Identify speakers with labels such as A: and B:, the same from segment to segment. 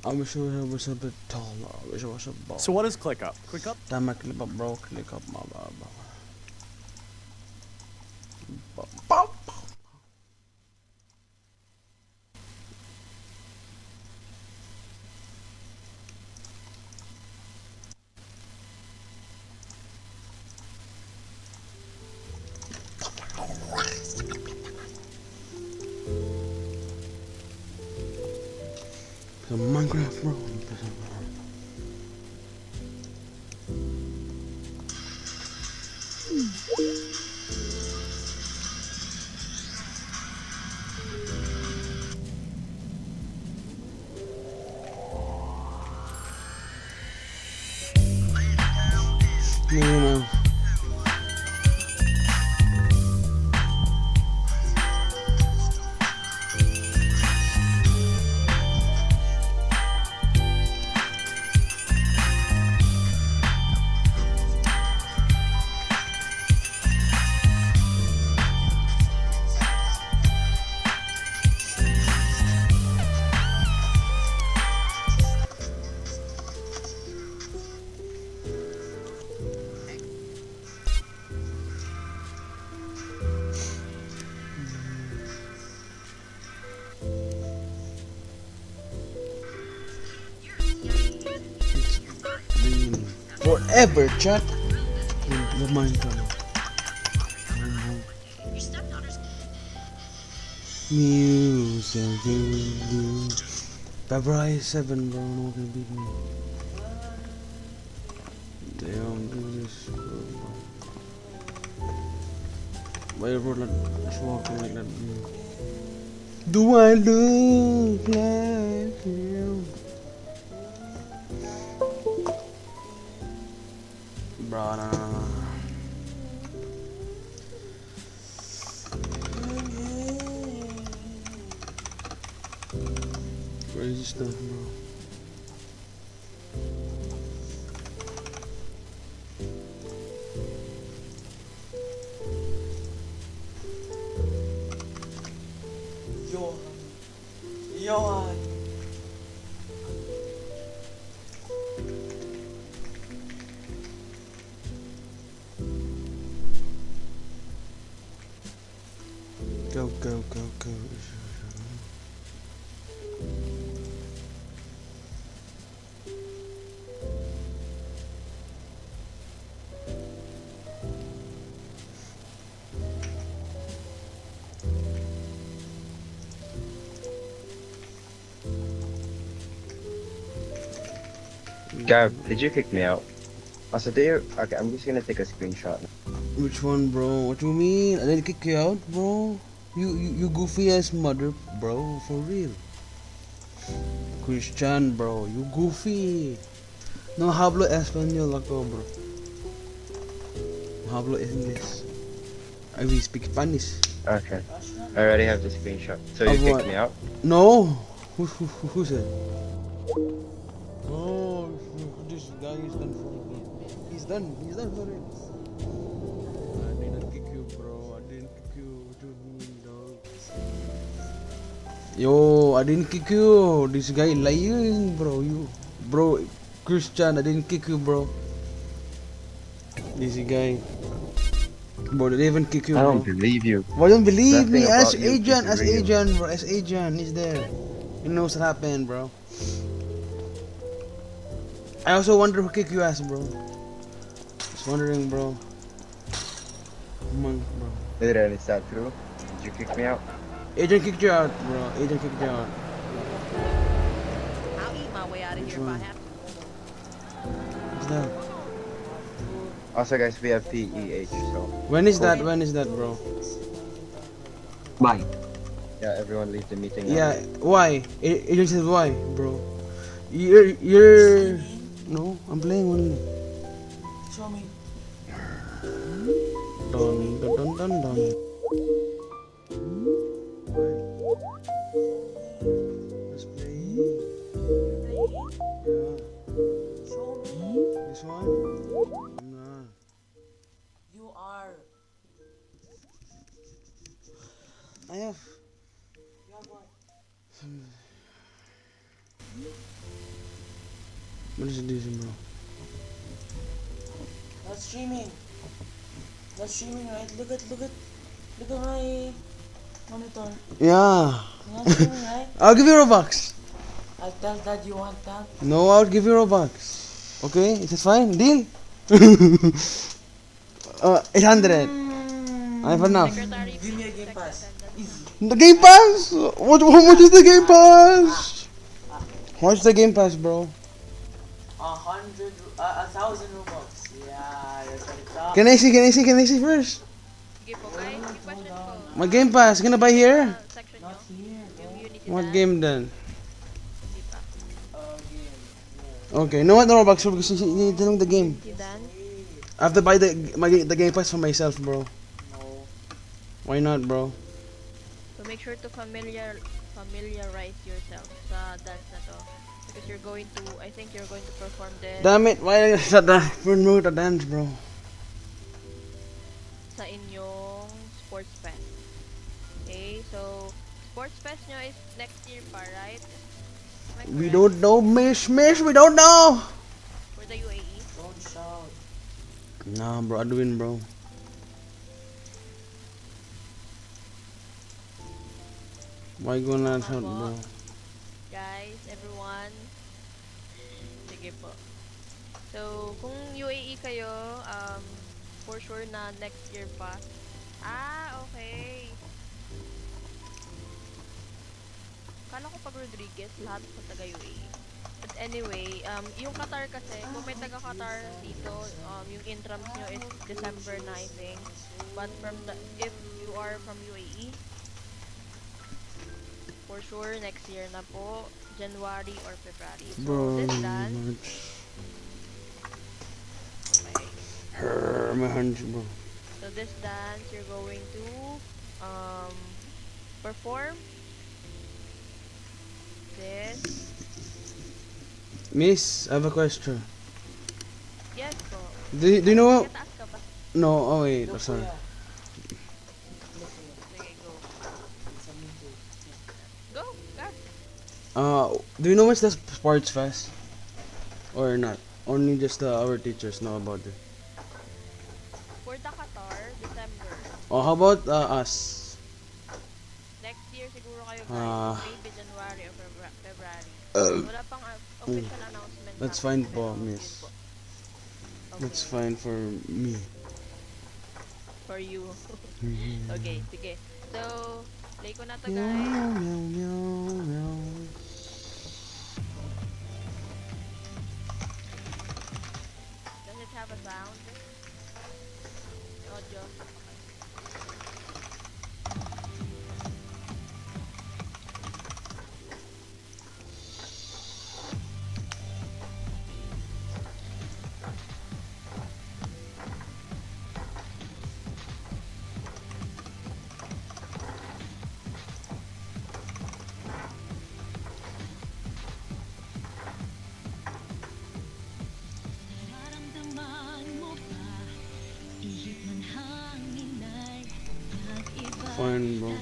A: I wish I was a bit taller. I wish I was a ball.
B: So what is click up? Click up?
A: Damn, I click up, bro. Click up, my bad. Some Minecraft, bro. You know. Forever, chat. The Minecraft. Music. February 7, bro. No one can beat me. Damn, do this, bro. Why bro, let's walk like that. Do I look like you? Bro, nah. Crazy stuff, bro. Johan. Go, go, go, go.
C: Gav, did you kick me out? Also, do you? Okay, I'm just gonna take a screenshot.
A: Which one, bro? What you mean? I didn't kick you out, bro. You goofy ass mother, bro. For real. Christian, bro. You goofy. No hablo español ako, bro. No hablo English. I will speak Spanish.
C: Okay, I already have the screenshot. So you
A: Of
C: kicked
A: what?
C: me out?
A: No. Who said? Oh, this guy is done for me. He's done. He's done for it. I didn't kick you, bro. I didn't kick you. What do you mean, dog? Yo, I didn't kick you. This guy lying, bro. Bro, Christian, I didn't kick you, bro. This guy, bro, they didn't even kick you,
C: I don't
A: bro.
C: believe you.
A: Why don't believe
C: Nothing
A: me? Ask
C: about you is
A: agent,
C: real.
A: bro. Ask agent. He's there. He knows what happened, bro. I also wonder who kicked you, ass, bro. Just wondering, bro. Come on, bro.
C: Literally, is that true? Did you kick me out?
A: Agent kicked you out, bro. Agent kicked you out.
D: I'll eat my way out of
A: Which
D: here if I
A: one?
D: have to.
A: What's that?
C: Also, guys, we have PEH, so
A: When is
C: cool.
A: that? When is that, bro?
C: Bye. Yeah, everyone leave the meeting now.
A: Yeah, why? Agent said why, bro? You're. No, I'm playing only.
E: Show me.
A: Dun dun dun dun dun. Let's play. Yeah.
E: Show me.
A: This one? I'm not.
E: You are.
A: I have.
E: You have what?
A: What is this, bro?
E: That's streaming. That's streaming, right? Look at my monitor.
A: Yeah.
E: That's streaming, right?
A: I'll give you Robux.
E: I tell that you want that.
A: No, I'll give you Robux. Okay, is it fine? Deal? 800. I have enough.
B: Secretary,
E: Give me a
B: please
E: game
B: check
E: pass.
B: attendance.
E: Easy.
A: The Game Pass? What? How much is the Game Pass? How much is the Game Pass, bro?
E: 1,000 Robux. Yeah, that's what it's up.
A: Can I see? Can I see first?
B: Sige po guys, yung question ko.
A: My Game Pass, gonna buy here?
B: Section
E: Not
B: nyo,
E: here,
B: yung
E: bro.
B: Unity
A: What
B: dance,
A: game then?
B: Hindi pa.
E: Game.
A: Okay, no what no Robux because you need to know the game.
B: Unity dance.
A: I have to buy the Game Pass for myself, bro.
E: No.
A: Why not, bro?
B: So make sure to familiarize yourself sa dance na to. Because you're going to, I think you're going to perform this
A: Damn it! Why is that promote a dance, bro?
B: sa inyong sports fest. Okay, so sports fest nyo is next year pa, right? Am I
A: We
B: correct?
A: don't know, Miss. We don't know.
B: For the UAE?
E: Don't shout.
A: Nah, bro, I'd win, bro. Why go not shout, bro?
B: Guys, everyone. Sige po. So, kung UAE kayo, for sure na next year pa. Ah, okay. Kala ko pag Rodriguez, lahat sa taga UAE. But anyway, yung Qatar kasi, kung may taga Qatar dito, yung intrams nyo is December na, I think. But if you are from UAE, for sure, next year na po, January or February. So,
A: Bro,
B: this dance, okay.
A: my hunch, bro.
B: So, this dance, you're going to, perform this.
A: Miss, I have a question.
B: Yes po.
A: Do you know?
B: Kataas ka ba?
A: No, oh wait,
E: Look,
A: sorry.
E: kuya.
B: Sige, go.
E: It's a me too.
B: Go, God.
A: Do you know what's the sports fest? Or not? Only just our teachers know about it.
B: For the Qatar, December.
A: Oh, how about us?
B: Next year siguro kayo
A: Ah.
B: guys. Maybe January or February. Wala pang official announcement.
A: That's
B: sa akin,
A: fine po,
B: pero
A: miss.
B: yun po.
A: That's
B: Okay.
A: fine for me.
B: For you. Okay, sige. So, play ko na to
A: Meow,
B: guys.
A: meow, meow, meow, meow.
B: Does it have a sound? Audio.
A: Fine, bro.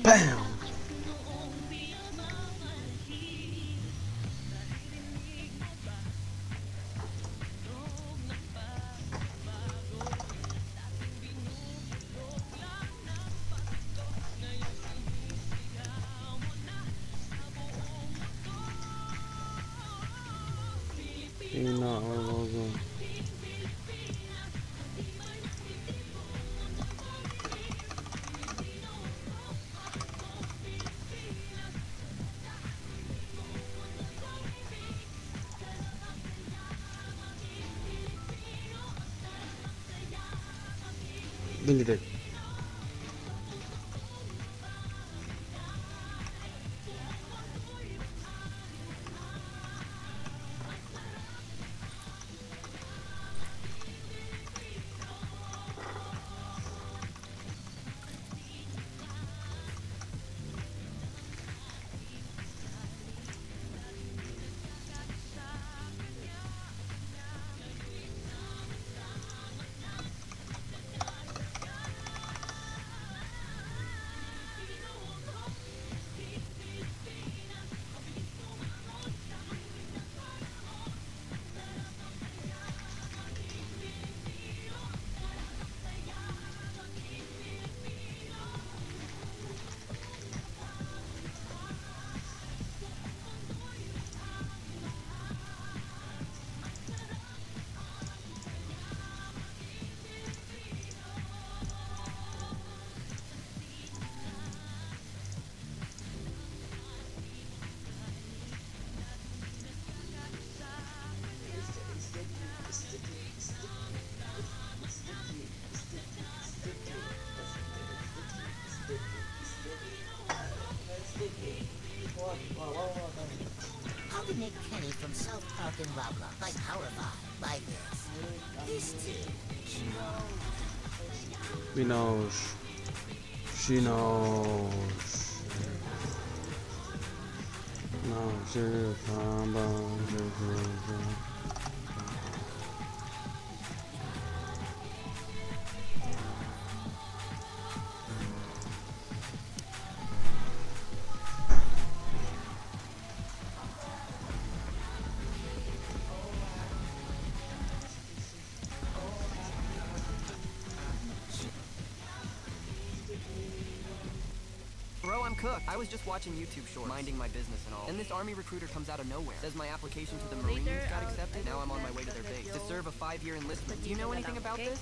A: Bam! Logo. Deleted.
D: from self-taught in lava, like Powerball, like this. These two.
A: We knows. She knows. No, she's
F: Bro, I'm cooked. I was just watching YouTube shorts, minding my business and all. And this army recruiter comes out of nowhere. Says my application to the Marines got accepted. Now I'm on my way to their base to serve a 5-year enlistment. Do you know anything about this?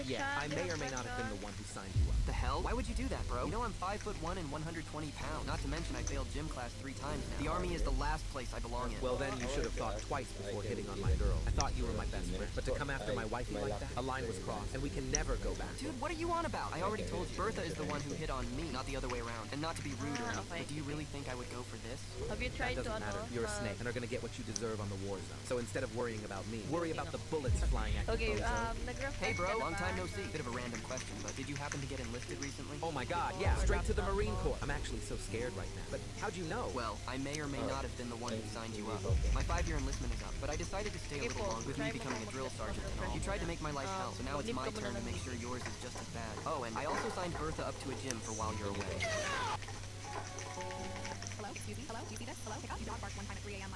G: Yeah, I may or may not have been the one who signed you up.
F: The hell? Why would you do that, bro? You know I'm 5'1" and 120 pounds. Not to mention I failed gym class 3 times now. The army is the last place I belong in.
G: Well, then you should have thought twice before hitting on my girl. I thought you were my best friend, but to come after my wifey like that, a line was crossed, and we can never go back.
F: Dude, what are you on about? I already told you. Bertha is the one who hit on me, not the other way around. And not to be rude or anything, but do you really think I would go for this?
B: Have you tried
G: That
B: to
G: doesn't matter. You're a snake, and are gonna get what you deserve on the war zone. So instead of worrying about me, worry about the bullets flying at
B: Okay,
G: you.
B: nag-refresh
F: Hey bro,
B: ka na
F: long
B: ba?
F: time no see. Bit of a random question, but did you happen to get enlisted recently?
G: Oh my god, yeah, straight to the Marine Corps. I'm actually so scared right now. But how'd you know?
F: Well, I may or may not have been the one who signed you up. My 5-year enlistment is up, but I decided to stay a little longer with me becoming a drill sergeant and all. You tried to make my life hell, so now it's my turn to make sure yours is just as bad. Oh, and I also signed Bertha up to a gym for while you're away.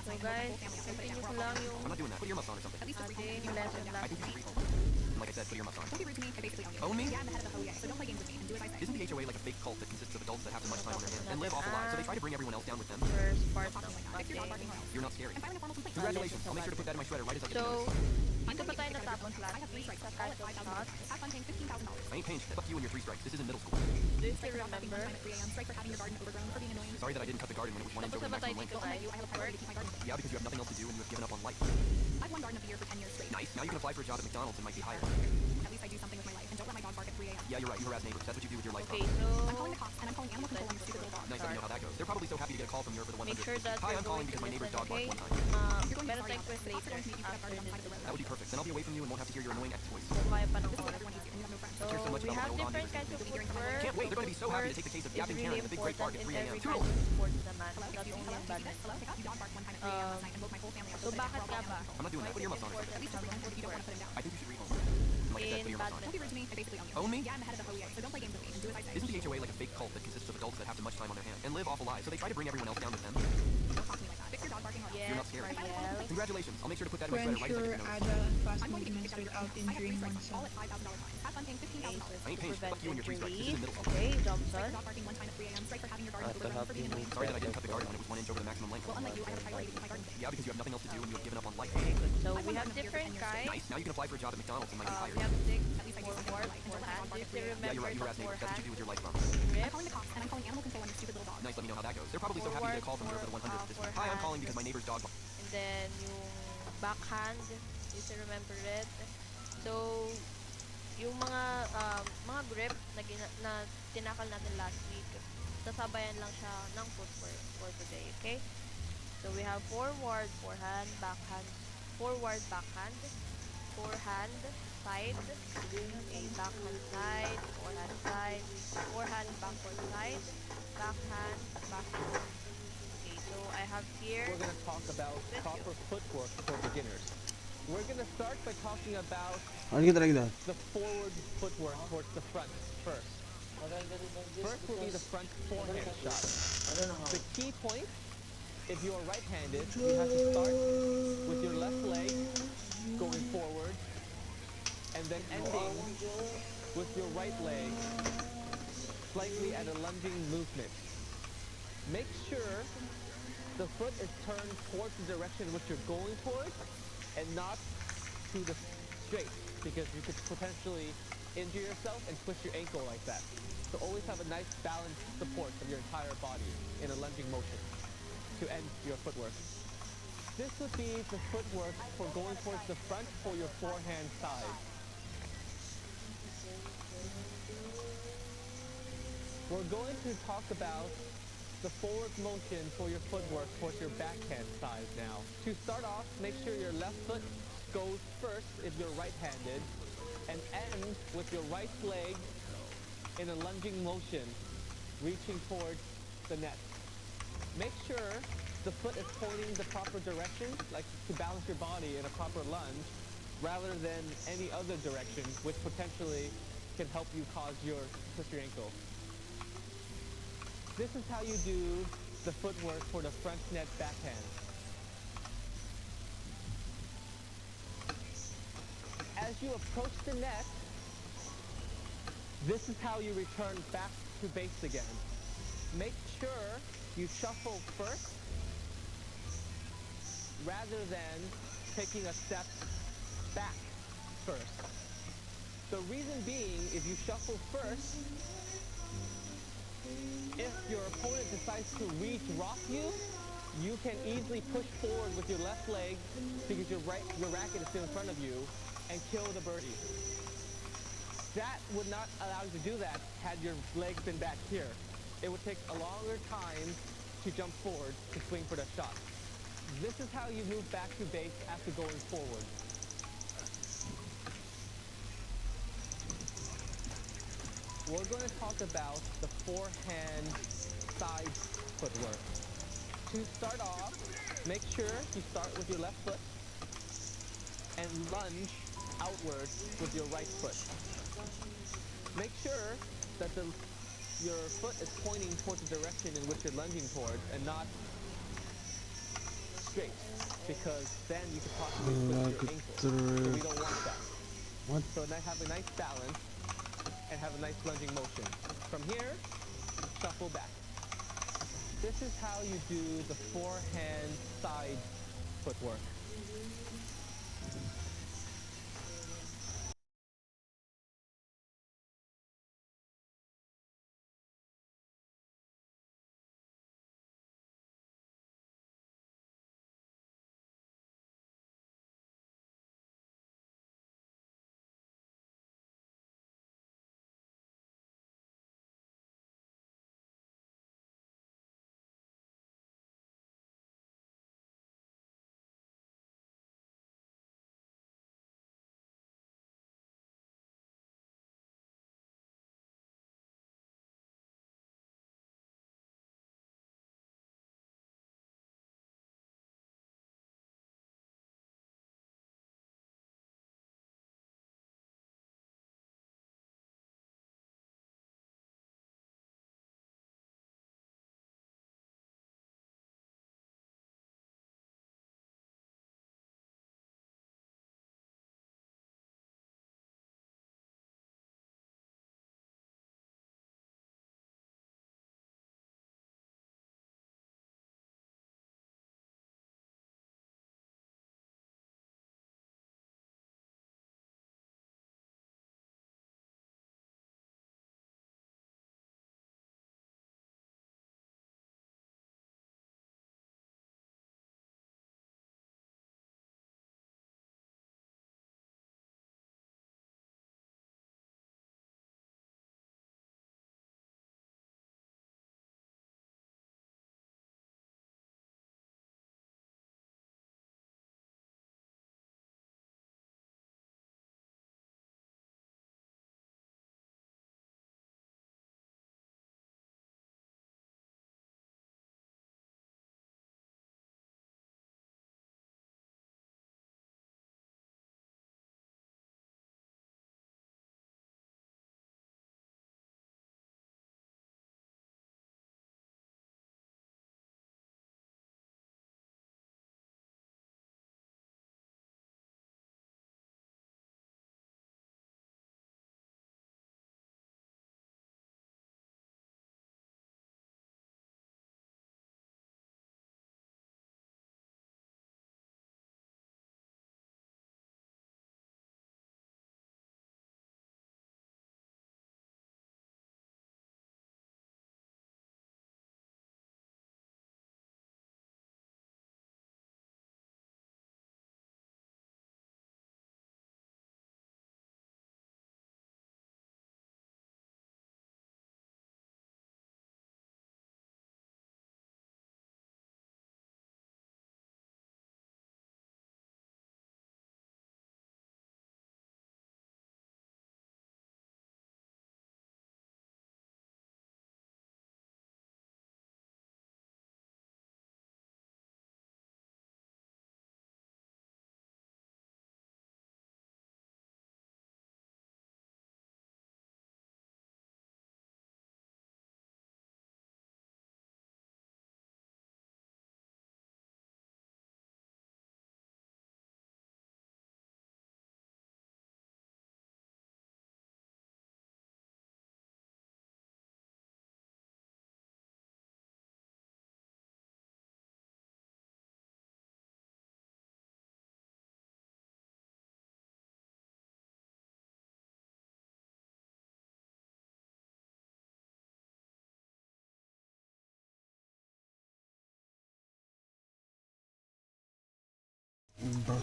B: So guys, continue ko lang yung
F: I'm not doing that. Put your earmuffs on or something.
B: ating lesson
F: I
B: last
F: think you
B: week.
F: should read. Like I said, put your earmuffs on. Own me? Isn't the HOA like a fake cult that consists of adults that have too much time on their hands and live awful lives, so they try to bring everyone else down with them?
B: First part ng ating.
F: You're not scary. Congratulations. I'll make sure to put that in my shredder right as I get
B: So,
F: to
B: dito pa tayo natapos last week sa Canto Shots.
F: I ain't paying shit. Fuck you and your 3 strikes. This isn't middle school.
B: Do you still remember?
F: Sorry that I didn't cut the garden when it was 1 inch
B: Tapos
F: over
B: na
F: the
B: ba tayo
F: maximum
B: dito
F: length.
B: guys?
F: Yeah, because you have nothing else to do and you have given up on life. Nice. Now you can apply for a job at McDonald's and might be hired. Yeah, you're right. You harass neighbors. That's what you do with your life.
B: Okay,
F: Nice. Let me know how that goes. They're probably so happy to get a call from you for the 100.
B: make sure that
F: Hi,
B: you're
F: I'm calling
B: going
F: because
B: to
F: my neighbor's
B: listen,
F: dog
B: okay?
F: barked one time.
B: Better take quiz later after this.
F: That would be perfect. Then I'll be away from you and won't have to hear your annoying ex voice.
B: Kung kaya pa ng oras.
F: Care so much
B: So, we
F: about
B: have
F: my old
B: different
F: Andreas.
B: kinds of footwork.
F: Can't wait. They're going to be so happy to take the case of
B: It's
F: Gavin
B: really
F: Karen in the big great park
B: important
F: at 3
B: in
F: a.m.
B: every
F: Toodles!
B: kind of sports naman, not only in badminton. So bakit nga ba?
F: I'm not doing that. Put your earmuffs on or something.
B: Important to have footwork
F: I think you should read home. Like I said, put
B: in
F: your earmuffs on.
B: badminton.
F: Own me? Isn't the HOA like a fake cult that consists of adults that have too much time on their hands and live awful lives, so they try to bring everyone else down with them? You're not
B: Yes,
F: scary.
B: Marielle.
F: Congratulations. I'll make sure to put that in my
H: To
F: shredder right as I get
H: ensure
F: to know.
H: agile and fast movements without injuring oneself.
B: Okay, so
F: I ain't paying shit. Fuck you and your 3 strikes. This
B: injuries.
F: isn't middle school.
B: Okay, Johnson.
F: Sorry that I didn't cut the garden when it was 1 inch over the maximum length. Yeah, because you have nothing else to do and you have given up on life.
B: Okay, good. So we have different kinds.
F: Nice. Now you can apply for a job at McDonald's and might be
B: We
F: hired.
B: have stick, forward, forehand. Do you still
F: Yeah, you're
B: remember
F: right. You
B: the
F: harass neighbors. That's what you do
B: forehand?
F: with your life, bum.
B: Grip.
F: Nice. Let me know how that goes. They're probably so happy to get a call from you over the 100 this week. Hi, I'm calling because my neighbor's dog.
B: And then yung backhand, you still remember it. So, yung mga grip na tinakal natin last week, sasabayan lang siya ng footwork for today, okay? So, we have forward, forehand, backhand, forward, backhand, forehand, side, okay, backhand side, forehand, backward side, backhand, backward. Okay, so I have here.
I: We're going to talk about proper footwork for beginners. We're going to start by talking about
A: I'll get like that.
I: the forward footwork towards the front first. First will be the front forehand shot. The key point, if you are right-handed, you have to start with your left leg going forward and then ending with your right leg slightly at a lunging movement. Make sure the foot is turned towards the direction which you're going towards and not to the straight, because you could potentially injure yourself and twist your ankle like that. So always have a nice balanced support of your entire body in a lunging motion to end your footwork. This would be the footwork for going towards the front for your forehand side. We're going to talk about the forward motion for your footwork towards your backhand side now. To start off, make sure your left foot goes first if you're right-handed, and end with your right leg in a lunging motion, reaching towards the net. Make sure the foot is pointing the proper direction, like to balance your body in a proper lunge, rather than any other direction, which potentially can help you twist your ankle. This is how you do the footwork for the front net backhand. As you approach the net, this is how you return back to base again. Make sure you shuffle first, rather than taking a step back first. The reason being, if you shuffle first, if your opponent decides to re-drop you, you can easily push forward with your left leg because your racket is still in front of you and kill the birdie. That would not allow you to do that had your legs been back here. It would take a longer time to jump forward to swing for the shot. This is how you move back to base after going forward. We're going to talk about the forehand side footwork. To start off, make sure you start with your left foot and lunge outwards with your right foot. Make sure that your foot is pointing towards the direction in which you're lunging towards and not straight, because then you could possibly twist your ankle. So we don't want that.
A: What?
I: So now have a nice balance and have a nice lunging motion. From here, shuffle back. This is how you do the forehand side footwork.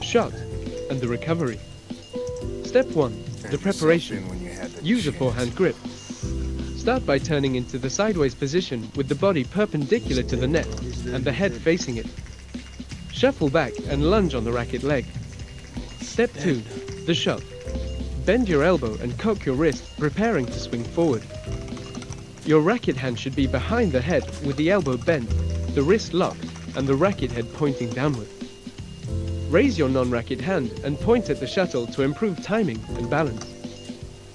J: shot, and the recovery. Step 1. The preparation. Use a forehand grip. Start by turning into the sideways position with the body perpendicular to the net and the head facing it. Shuffle back and lunge on the racket leg. Step 2. The shot. Bend your elbow and cock your wrist, preparing to swing forward. Your racket hand should be behind the head with the elbow bent, the wrist locked, and the racket head pointing downward. Raise your non-racket hand and point at the shuttle to improve timing and balance.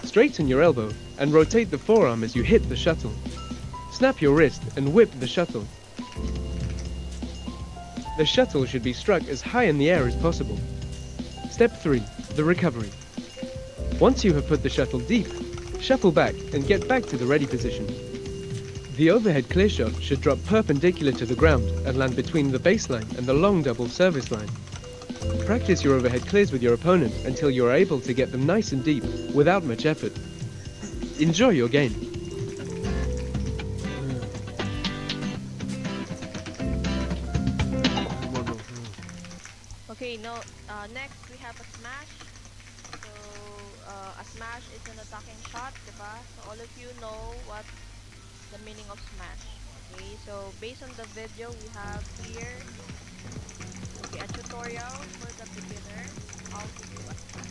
J: Straighten your elbow and rotate the forearm as you hit the shuttle. Snap your wrist and whip the shuttle. The shuttle should be struck as high in the air as possible. Step 3. The recovery. Once you have put the shuttle deep, shuffle back and get back to the ready position. The overhead clear shot should drop perpendicular to the ground and land between the baseline and the long double service line. Practice your overhead clears with your opponent until you are able to get them nice and deep without much effort. Enjoy your game.
B: Okay, no, next we have a smash. So, a smash is an attacking shot, diba? So all of you know what the meaning of smash. Okay, so based on the video we have here, okay, a tutorial for the beginner, how to do a smash.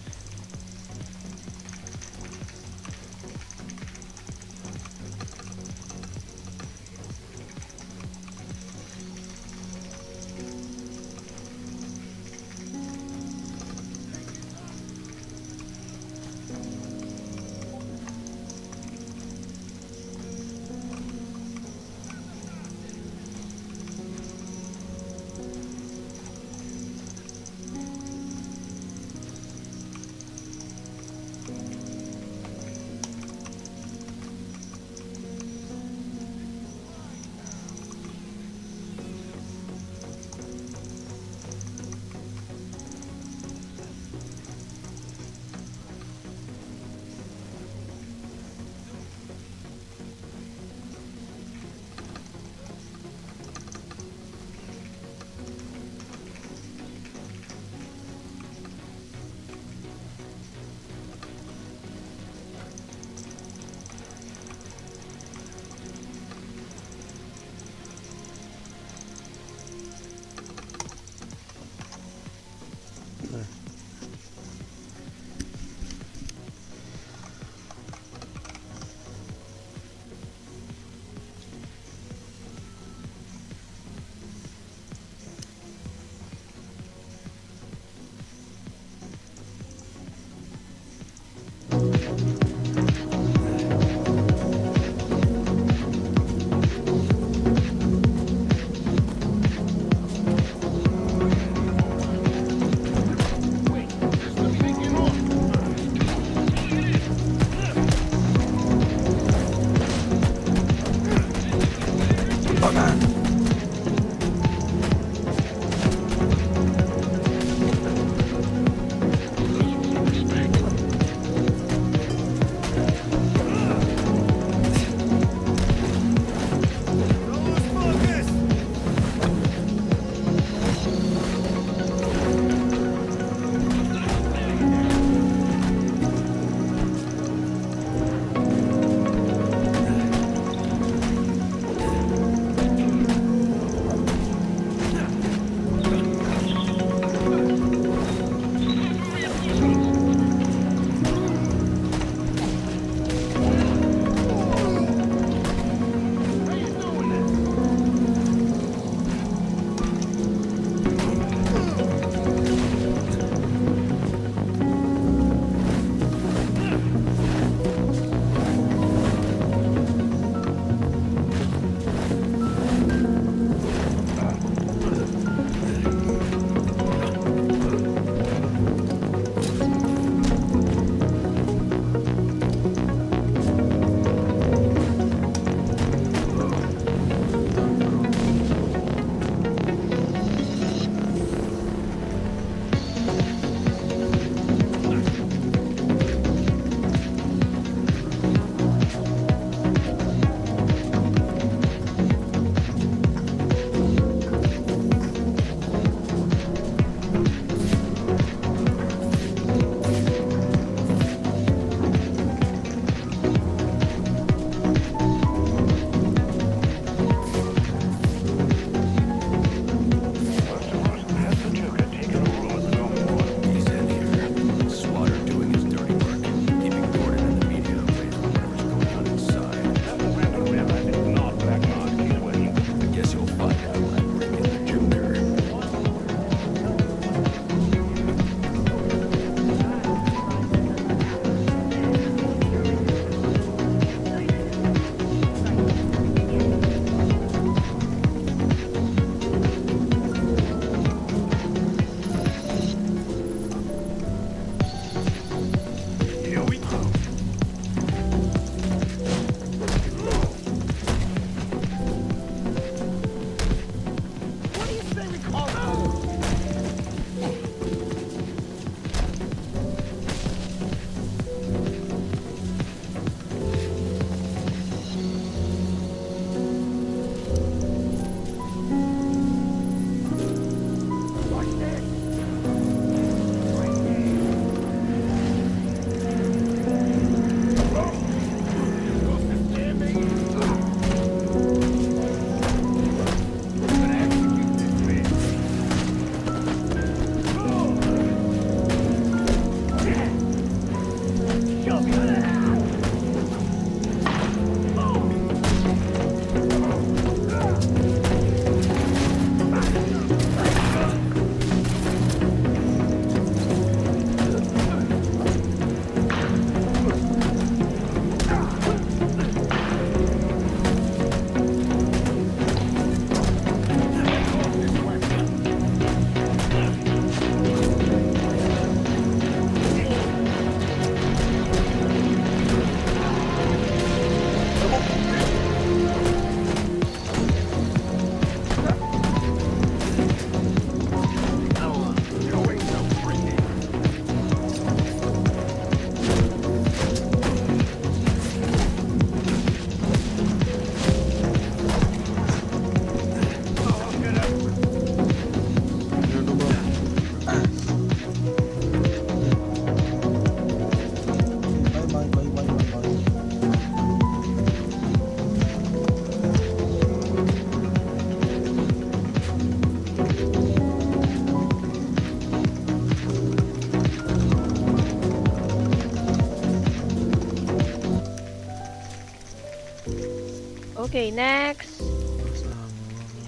B: Okay, next. We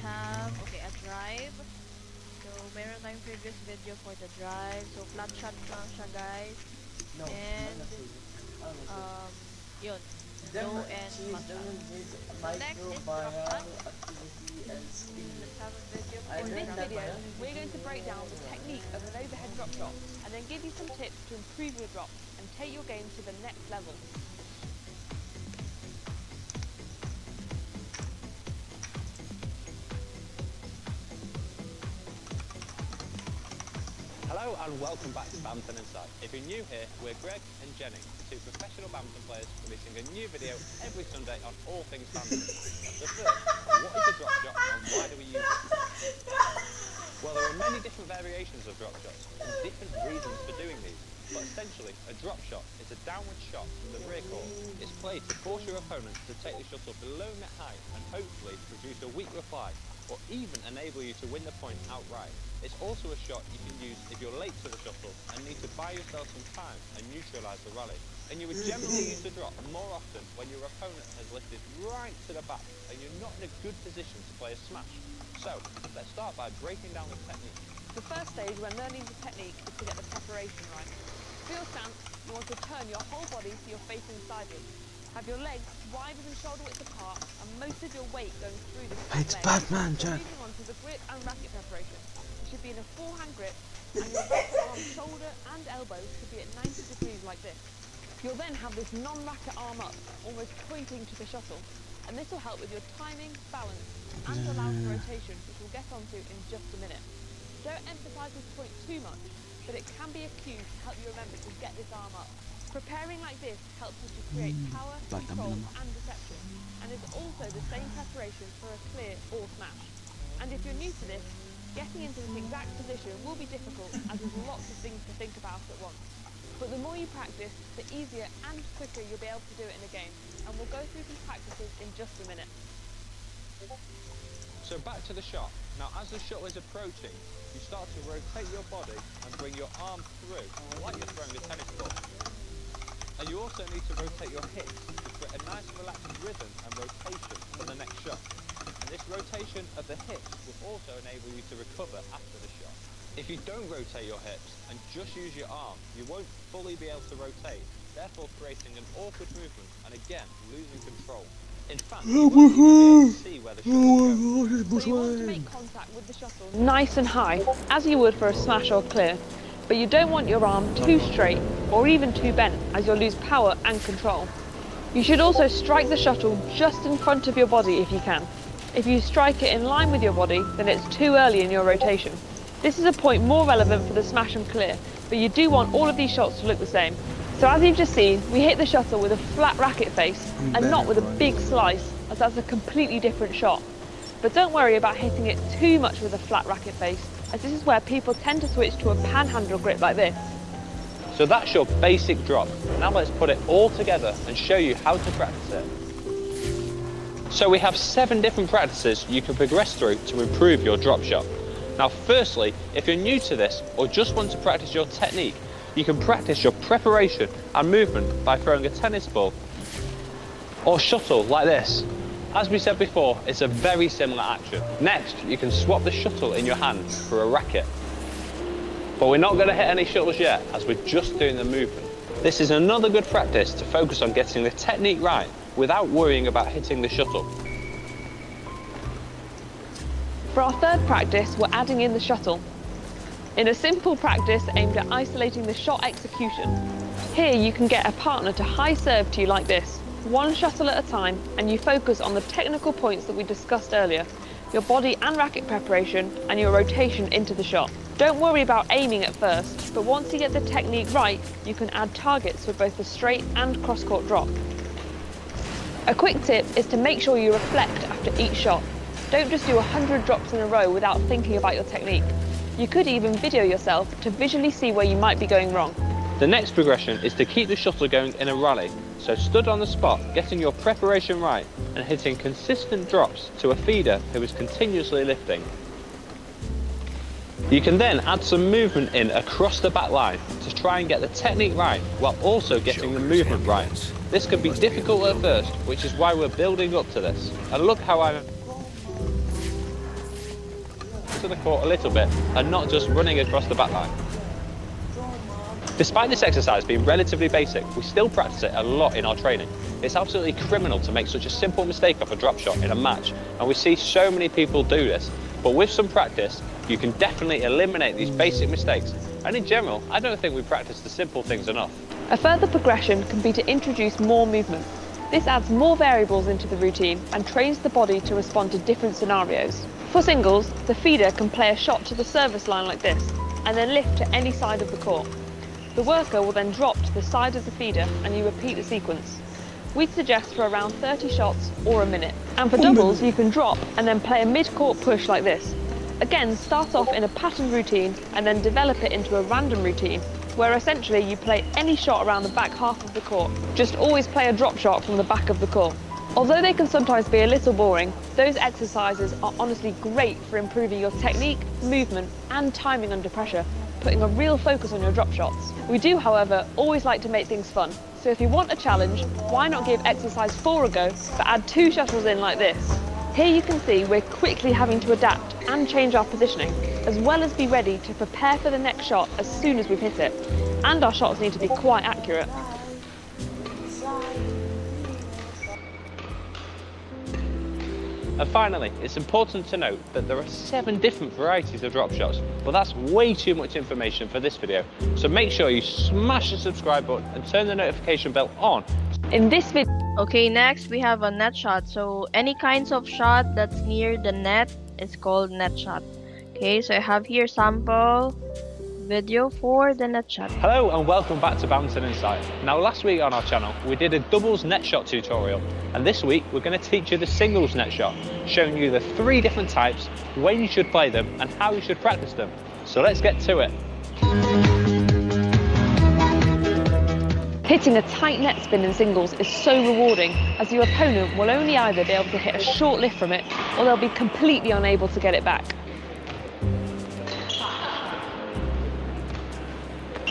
B: have, okay, a drive. So, meron tayong previous video for the drive. So, flat shot lang siya, guys.
E: No,
B: And,
E: not the
B: yun.
E: Then
B: Low and
E: she
B: flat shot.
E: doesn't need
B: So, next is drop
E: microbial
B: shot.
E: activity and speed.
B: Let's have a video
E: I
B: for
H: In this
E: learned
B: drop
E: that
H: video,
B: shot.
H: we're going to break down the technique of an overhead drop shot and then give you some tips to improve your drop and take your game to the next level.
K: Hello and welcome back to Badminton Insight. If you're new here, we're Greg and Jenny, two professional badminton players releasing a new video every Sunday on all things badminton. So first, what is a drop shot and why do we use it? Well, there are many different variations of drop shots and different reasons for doing these. But essentially, a drop shot is a downward shot from the rear court. It's played to force your opponent to take the shuttle below net height and hopefully produce a weak reply, or even enable you to win the point outright. It's also a shot you can use if you're late to the shuttle and need to buy yourself some time and neutralise the rally. And you would generally use the drop more often when your opponent has lifted right to the back and you're not in a good position to play a smash. So, let's start by breaking down the technique.
H: The first stage when learning the technique is to get the preparation right. For your stance, you want to turn your whole body so you're facing sideways. Have your legs wider than shoulder width apart and most of your weight going through the
A: It's
H: leg.
A: Batman,
H: So
A: Jack.
H: moving on to the grip and racket preparation. You should be in a forehand grip and your racket arm, shoulder and elbow should be at 90 degrees like this. You'll then have this non-racket arm up, almost pointing to the shuttle. And this will help with your timing, balance and allow for rotation, which we'll get onto in just a minute. Don't emphasise this point too much, but it can be a cue to help you remember to get this arm up. Preparing like this helps you to create power, control and deception, and is also the same preparation for a clear or smash. And if you're new to this, getting into this exact position will be difficult as there's lots of things to think about at once. But the more you practice, the easier and quicker you'll be able to do it in a game, and we'll go through some practices in just a minute.
K: So back to the shot. Now as the shuttle is approaching, you start to rotate your body and bring your arm through, like you're throwing a tennis ball. And you also need to rotate your hips to create a nice relaxed rhythm and rotation for the next shot. And this rotation of the hips will also enable you to recover after the shot. If you don't rotate your hips and just use your arm, you won't fully be able to rotate, therefore creating an awkward movement and again losing control. In fact, you won't even be able to see where the shuttle is going.
H: So you want to make contact with the shuttle nice and high, as you would for a smash or clear. But you don't want your arm too straight or even too bent, as you'll lose power and control. You should also strike the shuttle just in front of your body if you can. If you strike it in line with your body, then it's too early in your rotation. This is a point more relevant for the smash and clear, but you do want all of these shots to look the same. So as you've just seen, we hit the shuttle with a flat racket face and not with a big slice, as that's a completely different shot. But don't worry about hitting it too much with a flat racket face, as this is where people tend to switch to a panhandle grip like this.
K: So that's your basic drop. Now let's put it all together and show you how to practice it. So we have 7 different practices you can progress through to improve your drop shot. Now firstly, if you're new to this or just want to practice your technique, you can practice your preparation and movement by throwing a tennis ball or shuttle like this. As we said before, it's a very similar action. Next, you can swap the shuttle in your hand for a racket. But we're not going to hit any shuttles yet, as we're just doing the movement. This is another good practice to focus on getting the technique right without worrying about hitting the shuttle.
H: For our third practice, we're adding in the shuttle. In a simple practice aimed at isolating the shot execution. Here you can get a partner to high serve to you like this, one shuttle at a time, and you focus on the technical points that we discussed earlier, your body and racket preparation and your rotation into the shot. Don't worry about aiming at first, but once you get the technique right, you can add targets for both the straight and cross-court drop. A quick tip is to make sure you reflect after each shot. Don't just do 100 drops in a row without thinking about your technique. You could even video yourself to visually see where you might be going wrong.
K: The next progression is to keep the shuttle going in a rally, so stood on the spot, getting your preparation right and hitting consistent drops to a feeder who is continuously lifting. You can then add some movement in across the back line to try and get the technique right while also getting the movement right. This can be difficult at first, which is why we're building up to this. And look how I'm to the court a little bit and not just running across the back line. Despite this exercise being relatively basic, we still practice it a lot in our training. It's absolutely criminal to make such a simple mistake off a drop shot in a match, and we see so many people do this. But with some practice, you can definitely eliminate these basic mistakes. And in general, I don't think we practice the simple things enough.
H: A further progression can be to introduce more movement. This adds more variables into the routine and trains the body to respond to different scenarios. For singles, the feeder can play a shot to the service line like this, and then lift to any side of the court. The worker will then drop to the side of the feeder and you repeat the sequence. We'd suggest for around 30 shots or a minute. And for doubles, you can drop and then play a mid-court push like this. Again, start off in a patterned routine and then develop it into a random routine, where essentially you play any shot around the back half of the court. Just always play a drop shot from the back of the court. Although they can sometimes be a little boring, those exercises are honestly great for improving your technique, movement and timing under pressure, putting a real focus on your drop shots. We do, however, always like to make things fun. So if you want a challenge, why not give exercise 4 a go, but add 2 shuttles in like this? Here you can see we're quickly having to adapt and change our positioning, as well as be ready to prepare for the next shot as soon as we've hit it. And our shots need to be quite accurate.
K: And finally, it's important to note that there are 7 different varieties of drop shots, but that's way too much information for this video. So make sure you smash the subscribe button and turn the notification bell on.
H: In this video,
B: Okay, next we have a net shot. So any kinds of shot that's near the net is called net shot. Okay, so I have here sample video for the net shot.
K: Hello and welcome back to Badminton Insight. Now last week on our channel we did a doubles net shot tutorial, and this week we're going to teach you the singles net shot, showing you the 3 different types, when you should play them and how you should practice them. So let's get to it.
H: hitting a tight net spin in singles is so rewarding, as your opponent will only either be able to hit a short lift from it, or they'll be completely unable to get it back.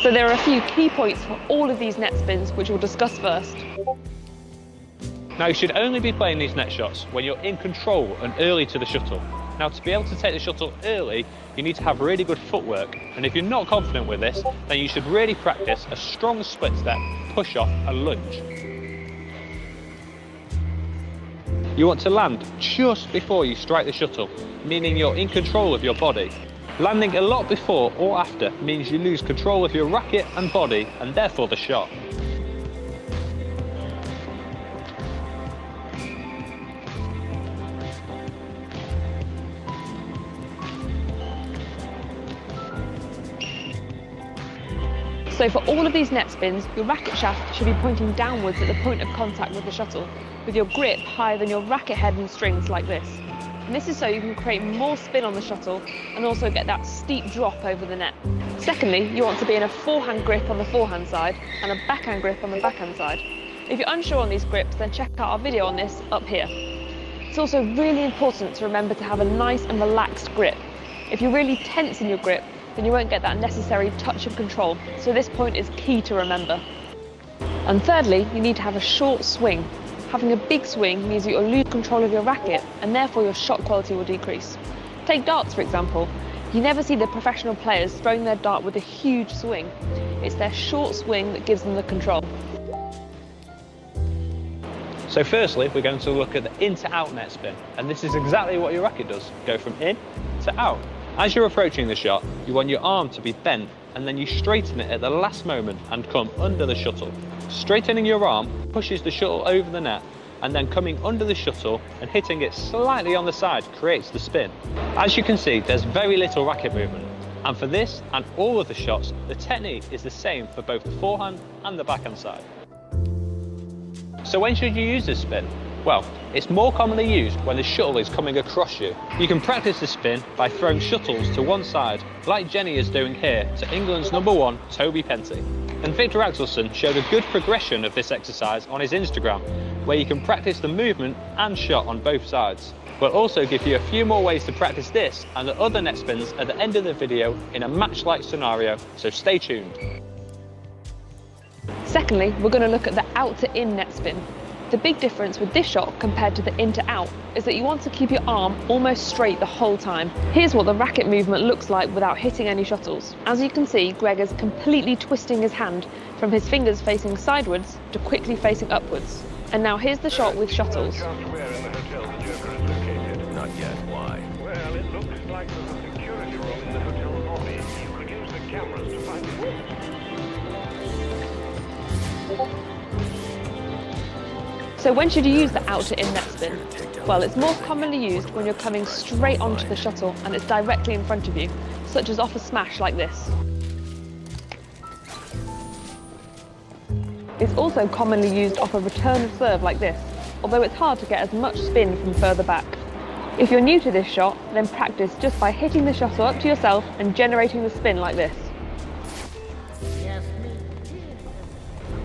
H: So there are a few key points for all of these net spins, which we'll discuss first.
K: Now you should only be playing these net shots when you're in control and early to the shuttle. Now to be able to take the shuttle early, you need to have really good footwork, and if you're not confident with this, then you should really practice a strong split step, push off and lunge. You want to land just before you strike the shuttle, meaning you're in control of your body. Landing a lot before or after means you lose control of your racket and body, and therefore the shot.
H: So for all of these net spins, your racket shaft should be pointing downwards at the point of contact with the shuttle, with your grip higher than your racket head and strings like this. And this is so you can create more spin on the shuttle and also get that steep drop over the net. Secondly, you want to be in a forehand grip on the forehand side and a backhand grip on the backhand side. If you're unsure on these grips, then check out our video on this up here. It's also really important to remember to have a nice and relaxed grip. If you're really tense in your grip, then you won't get that necessary touch of control, so this point is key to remember. And thirdly, you need to have a short swing. Having a big swing means that you'll lose control of your racket, and therefore your shot quality will decrease. Take darts, for example. You never see the professional players throwing their dart with a huge swing. It's their short swing that gives them the control.
K: So firstly, we're going to look at the in to out net spin, and this is exactly what your racket does. Go from in to out. As you're approaching the shot, you want your arm to be bent, and then you straighten it at the last moment and come under the shuttle. Straightening your arm pushes the shuttle over the net, and then coming under the shuttle and hitting it slightly on the side creates the spin. As you can see, there's very little racket movement, and for this and all of the shots, the technique is the same for both the forehand and the backhand side. So when should you use this spin? Well, it's more commonly used when the shuttle is coming across you. You can practice the spin by throwing shuttles to one side, like Jenny is doing here to England's #1, Toby Penty. And Victor Axelsen showed a good progression of this exercise on his Instagram, where you can practice the movement and shot on both sides. We'll also give you a few more ways to practice this and the other net spins at the end of the video in a match-like scenario, so stay tuned.
H: Secondly, we're going to look at the out to in net spin. The big difference with this shot compared to the in to out is that you want to keep your arm almost straight the whole time. Here's what the racket movement looks like without hitting any shuttles. As you can see, Greg is completely twisting his hand from his fingers facing sideways to quickly facing upwards. And now here's the shot with shuttles.
L: Just where in the hotel the Joker is located? Not yet. Why? Well, it looks like there's a security room in the hotel lobby. You could use the cameras to find it.
H: So when should you use the out to in net spin? Well, it's most commonly used when you're coming straight onto the shuttle and it's directly in front of you, such as off a smash like this. It's also commonly used off a return of serve like this, although it's hard to get as much spin from further back. If you're new to this shot, then practice just by hitting the shuttle up to yourself and generating the spin like this.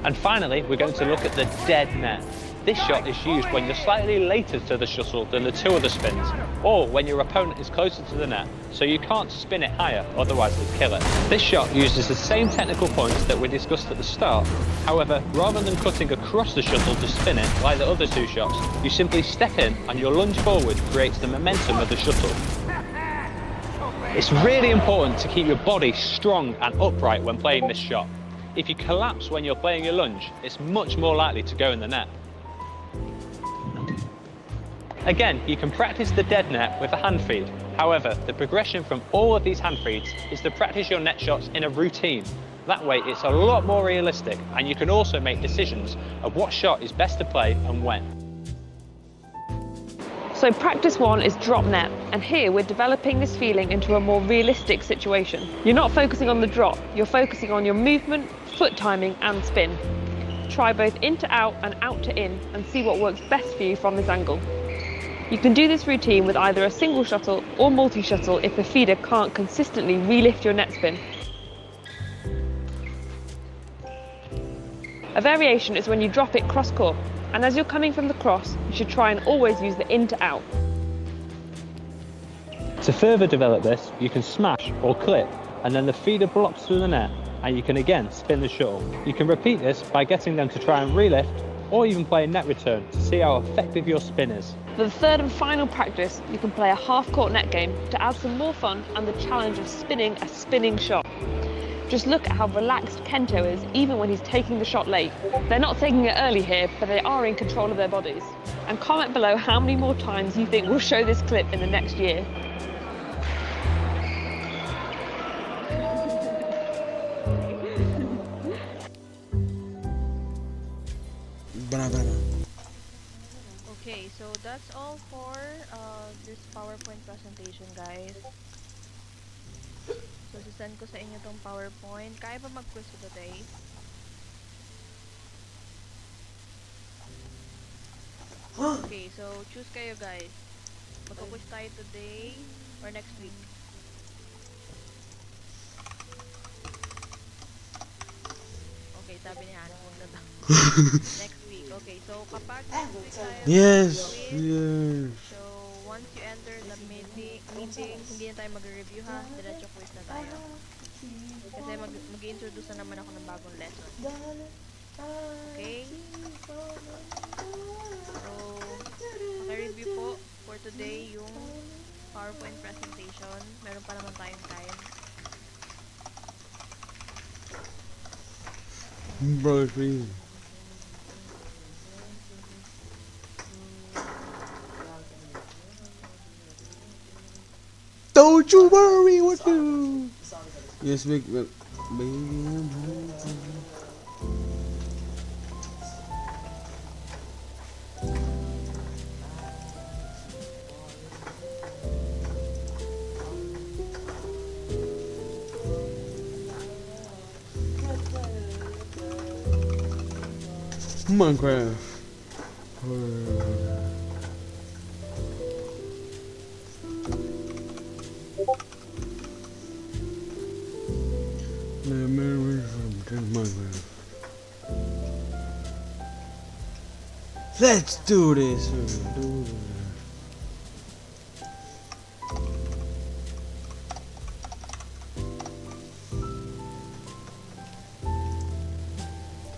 K: And finally, we're going to look at the dead net. This shot is used when you're slightly later to the shuttle than the two other spins, or when your opponent is closer to the net, so you can't spin it higher, otherwise it'll kill it. This shot uses the same technical points that we discussed at the start. However, rather than cutting across the shuttle to spin it, like the other two shots, you simply step in and your lunge forward creates the momentum of the shuttle. It's really important to keep your body strong and upright when playing this shot. If you collapse when you're playing your lunge, it's much more likely to go in the net. Again, you can practice the dead net with a hand feed. However, the progression from all of these hand feeds is to practice your net shots in a routine. That way it's a lot more realistic and you can also make decisions of what shot is best to play and when.
H: So practice one is drop net, and here we're developing this feeling into a more realistic situation. You're not focusing on the drop, you're focusing on your movement, foot timing and spin. Try both in to out and out to in and see what works best for you from this angle. You can do this routine with either a single shuttle or multi-shuttle if the feeder can't consistently relift your net spin. A variation is when you drop it cross-court, and as you're coming from the cross, you should try and always use the in to out.
K: To further develop this, you can smash or clip, and then the feeder blocks through the net, and you can again spin the shuttle. You can repeat this by getting them to try and relift, or even play a net return to see how effective your spin is.
H: For the third and final practice, you can play a half-court net game to add some more fun and the challenge of spinning a spinning shot. Just look at how relaxed Kento is even when he's taking the shot late. They're not taking it early here, but they are in control of their bodies. And comment below how many more times you think we'll show this clip in the next year.
B: Okay, so that's all for this PowerPoint presentation, guys. So, sisend ko sa inyo tong PowerPoint. Kaya ba mag-quiz ko today? Okay, so choose kayo, guys. Mag-quiz tayo today or next week? Okay, sabi ni Hannah, huwag na daw. Next week. Okay, so kapag next week tayo
A: Yes.
B: quiz, so once you enter the meeting, hindi na tayo mag-review ha, diretso quiz na tayo. Kasi mag-introduce na naman ako ng bagong lesson. Okay? So, maka-review po for today yung PowerPoint presentation. Meron pa naman tayong time.
A: Bro, please. Don't you worry what you. Yes, baby. Minecraft. Let's do this.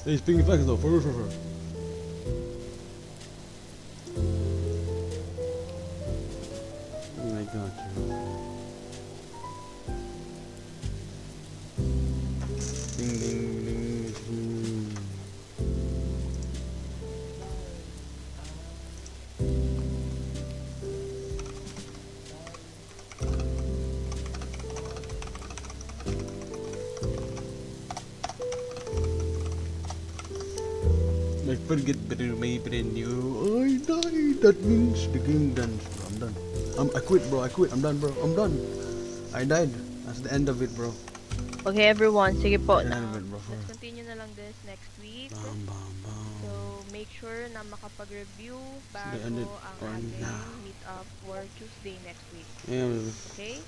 A: Hey, speaking facts though, for real, for real. Oh my god, ding ding ding. I forget my brand new. I died. That means the game done. Bro, I'm done. I quit, bro. I quit. I'm done, bro. I'm done. I died. That's the end of it, bro.
B: Okay, everyone. Sige po.
A: That's the end of it, bro.
B: Let's continue na lang this next week.
A: Bam, bam, bam.
B: So, make sure na makapag-review
A: They ended
B: bago ang
A: on
B: ating
A: now.
B: meet up for Tuesday next week.
A: Yeah.
B: Okay?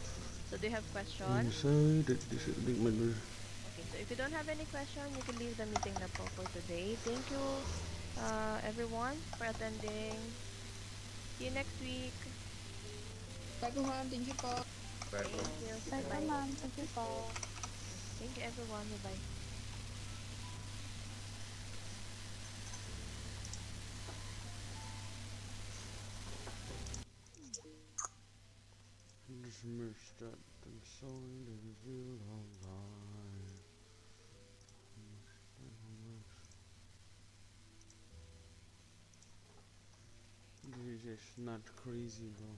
B: So, do you have questions?
A: Inside this is big my door.
B: Okay, so if you don't have any question, you can leave the meeting na po for today. Thank you, everyone, for attending. See you next week.
E: Bye po, ma'am. Thank you po.
B: Thank you.
H: Bye,
B: Bye.
H: ma'am. Thank you po.
B: Thank you, everyone. Bye-bye.
A: Just missed that. I'm sorry to reveal all lies. This is not crazy, bro.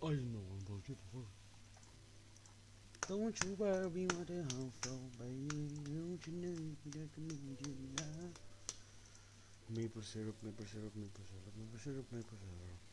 A: I know I'm beautiful. Don't you worry what the hell for, baby. Don't you know that I need you now? Maple syrup, maple syrup, maple syrup, maple syrup, maple syrup.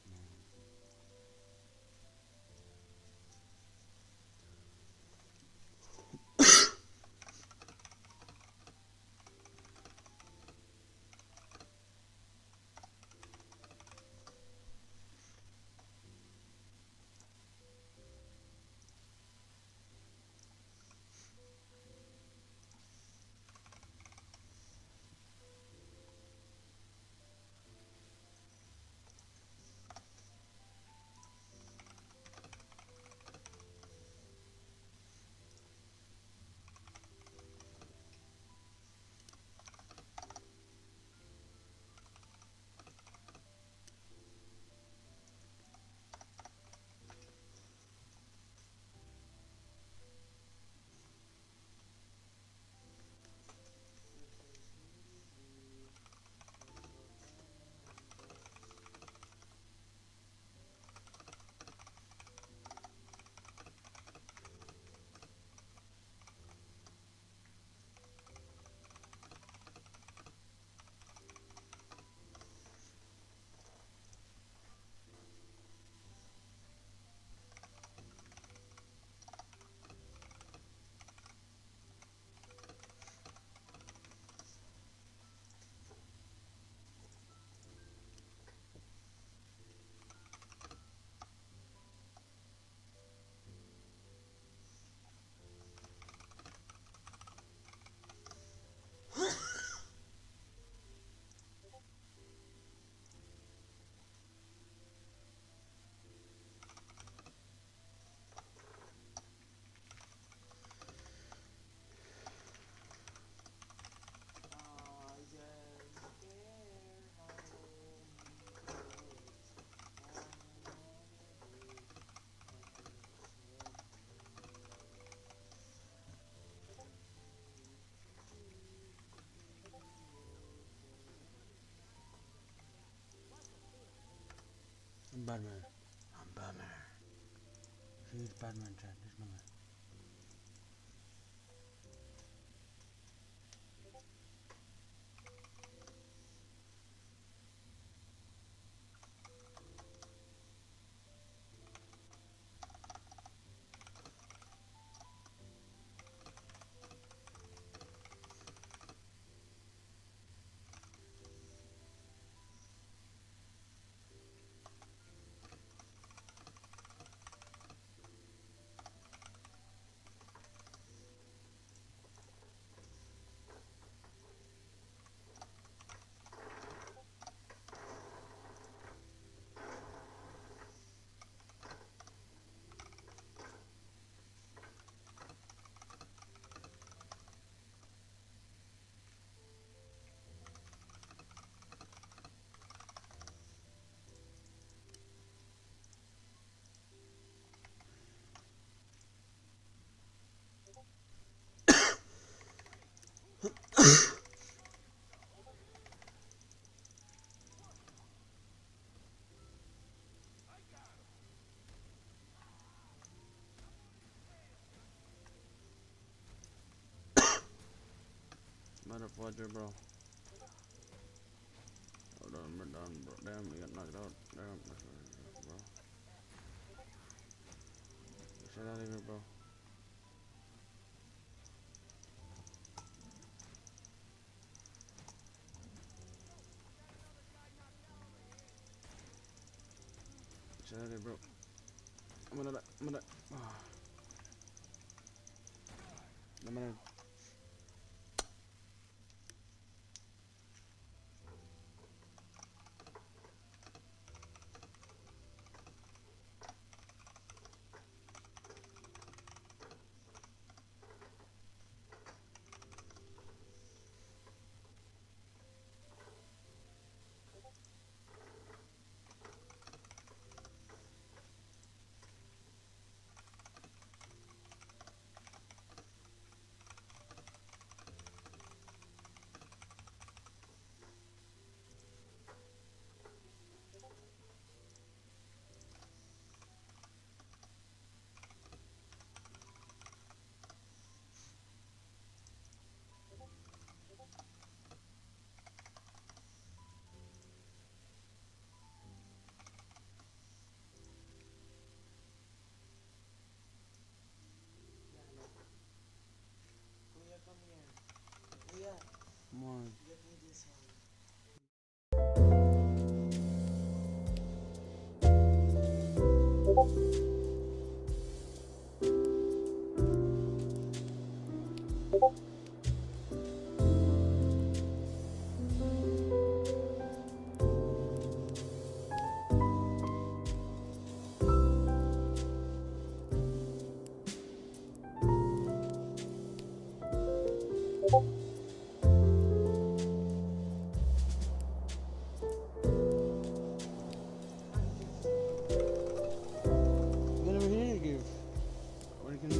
A: Batman. I'm Batman. He's Batman, chat. He's Batman. Motherfucker, bro. Hold on, we're done, bro. Damn, we got knocked out. Damn, bro. Shut out of here, bro. Shut out of here, bro. I'm gonna die. I'm gonna die. I'm gonna die. Come on. What can we give? What can we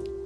A: give?